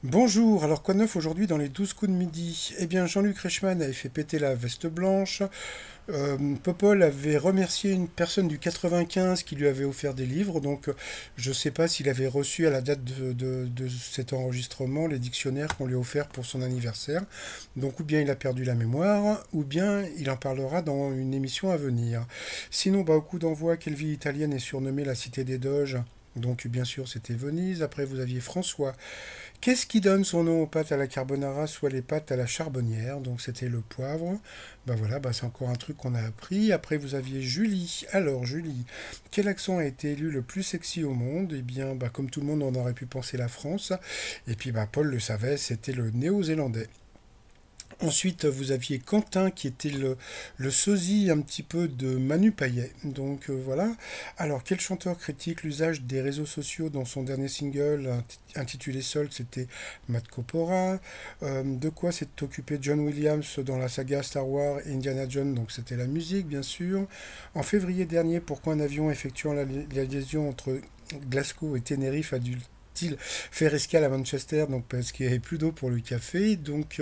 Bonjour, alors quoi de neuf aujourd'hui dans les 12 coups de midi? Eh bien, Jean-Luc Reichmann avait fait péter la veste blanche, Popol avait remercié une personne du 95 qui lui avait offert des livres, donc je ne sais pas s'il avait reçu à la date de cet enregistrement les dictionnaires qu'on lui a offerts pour son anniversaire. Donc ou bien il a perdu la mémoire, ou bien il en parlera dans une émission à venir. Sinon, bah, au coup d'envoi, quelle ville italienne est surnommée la cité des Doges? Donc bien sûr c'était Venise, après vous aviez François. Qu'est-ce qui donne son nom aux pâtes à la carbonara, soit les pâtes à la charbonnière? Donc c'était le poivre. Ben voilà, ben c'est encore un truc qu'on a appris. Après vous aviez Julie. Alors Julie, quel accent a été élu le plus sexy au monde? Eh bien, ben, comme tout le monde on aurait pu penser la France. Et puis ben, Paul le savait, c'était le néo-zélandais. Ensuite, vous aviez Quentin qui était le sosie un petit peu de Manu Payet. Donc voilà. Alors, quel chanteur critique l'usage des réseaux sociaux dans son dernier single intitulé Seul? C'était Matt Corpora. De quoi s'est occupé John Williams dans la saga Star Wars et Indiana Jones? Donc c'était la musique, bien sûr. En février dernier, pourquoi un avion effectuant la liaison entre Glasgow et Tenerife a-t-il faire escale à Manchester, donc parce qu'il n'y avait plus d'eau pour le café. Donc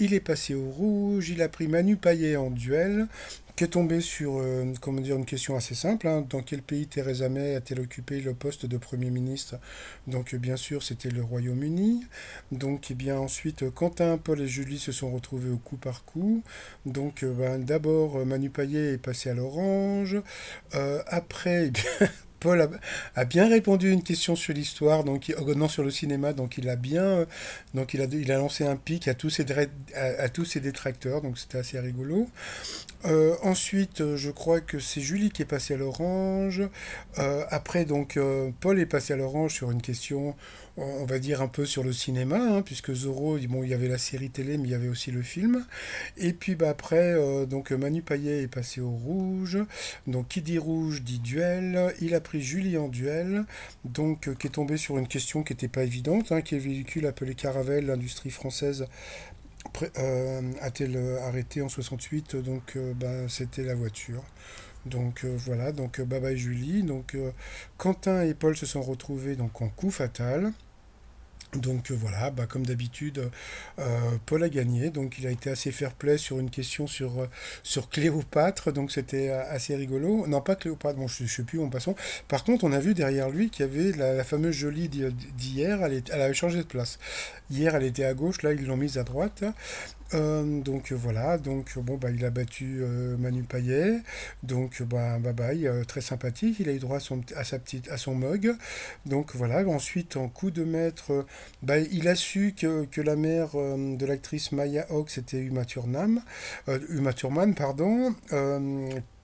il est passé au rouge, il a pris Manu Payet en duel, qui est tombé sur comment dire, une question assez simple, hein. Dans quel pays Theresa May a-t-elle occupé le poste de Premier ministre? Donc bien sûr c'était le Royaume-Uni. Donc et bien ensuite Quentin, Paul et Julie se sont retrouvés au coup par coup. Donc ben, d'abord Manu Payet est passé à l'orange. Après, Paul a bien répondu à une question sur l'histoire, donc non sur le cinéma, donc il a bien, donc il a lancé un pic à tous ses détracteurs, donc c'était assez rigolo. Ensuite, je crois que c'est Julie qui est passée à l'orange. Après, donc, Paul est passé à l'orange sur une question, on va dire un peu sur le cinéma, hein, puisque Zorro, bon, il y avait la série télé, mais il y avait aussi le film. Et puis, bah, après, donc, Manu Payet est passé au rouge. Donc, qui dit rouge dit duel. Il a pris Julie en duel, donc, qui est tombé sur une question qui n'était pas évidente, hein, quel véhicule appelé Caravelle, l'industrie française a-t-elle arrêté en 68? Donc ben, c'était la voiture. Donc voilà, donc bye bye Julie. Donc Quentin et Paul se sont retrouvés donc en coup fatal. Donc voilà, bah, comme d'habitude, Paul a gagné. Donc il a été assez fair-play sur une question sur Cléopâtre. Donc c'était assez rigolo. Non, pas Cléopâtre, bon, je ne sais plus en passant. Par contre, on a vu derrière lui qu'il y avait la fameuse Jolie d'hier. Elle avait changé de place. Hier, elle était à gauche, là, ils l'ont mise à droite. Donc voilà, donc bon bah il a battu Manu Payet, donc bah bye bye, très sympathique, il a eu droit à son mug, donc voilà. Ensuite en coup de maître, bah, il a su que la mère de l'actrice Maya Hawke c'était Uma Thurman pardon.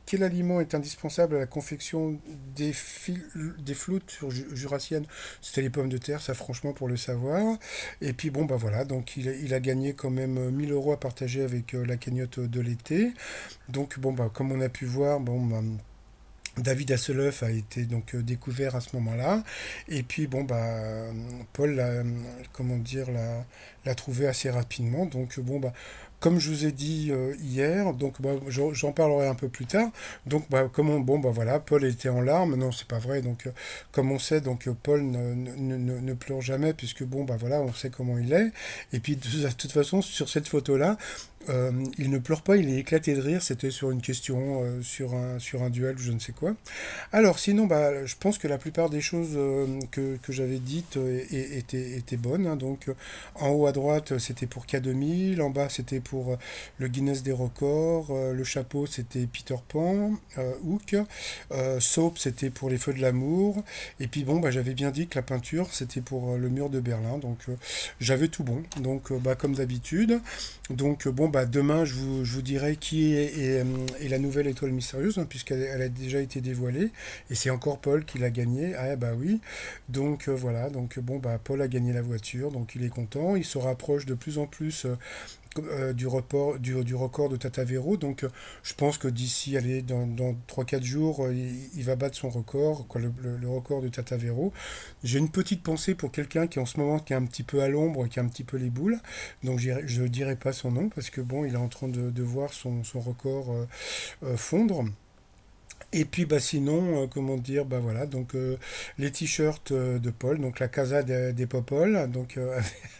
Quel aliment est indispensable à la confection des floutes jurassiennes? C'était les pommes de terre, ça franchement pour le savoir. Et puis bon bah voilà, donc il a gagné quand même 1000 euros à partager avec la cagnotte de l'été. Donc bon bah comme on a pu voir, bon bah, David Hasselhoff a été donc découvert à ce moment-là. Et puis bon bah Paul comment dire l'a trouvé assez rapidement. Donc bon bah comme je vous ai dit hier, donc bah, j'en parlerai un peu plus tard. Donc bah bon bah voilà, Paul était en larmes. Non, c'est pas vrai. Donc comme on sait, donc Paul ne pleure jamais puisque bon bah voilà, on sait comment il est. Et puis de toute façon sur cette photo-là, il ne pleure pas, il est éclaté de rire. C'était sur une question, sur un duel ou je ne sais quoi. Alors, sinon, bah, je pense que la plupart des choses que j'avais dites étaient bonnes, hein. Donc, en haut à droite, c'était pour K2000. En bas, c'était pour le Guinness des records. Le chapeau, c'était Peter Pan, Hook. Soap, c'était pour les Feux de l'amour. Et puis, bon, bah, j'avais bien dit que la peinture, c'était pour le mur de Berlin. Donc, j'avais tout bon. Donc, bah, comme d'habitude. Donc, bon, bah, demain, je vous dirai qui est la nouvelle étoile mystérieuse, hein, puisqu'elle a déjà été dévoilée. Et c'est encore Paul qui l'a gagné. Ah, bah oui. Donc, voilà. Donc, bon, bah, Paul a gagné la voiture. Donc, il est content. Il se rapproche de plus en plus du record de Tatavero. Donc, je pense que d'ici, allez, dans 3-4 jours, il va battre son record, quoi, le record de Tatavero. J'ai une petite pensée pour quelqu'un qui, en ce moment, qui est un petit peu à l'ombre, qui a un petit peu les boules. Donc, je ne dirai pas son nom parce que, bon, il est en train de voir son record fondre. Et puis bah sinon, comment dire, bah voilà, donc les t-shirts de Paul, donc la Casa des Popol, donc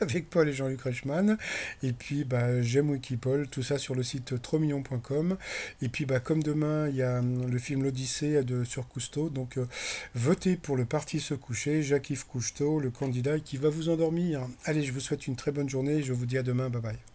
avec Paul et Jean-Luc Reichmann. Et puis bah j'aime Wikipol, tout ça sur le site trosmignon.com. Et puis bah comme demain il y a le film L'Odyssée sur Cousteau, donc votez pour le parti se coucher, Jacques-Yves Cousteau, le candidat qui va vous endormir. Allez, je vous souhaite une très bonne journée, je vous dis à demain, bye bye.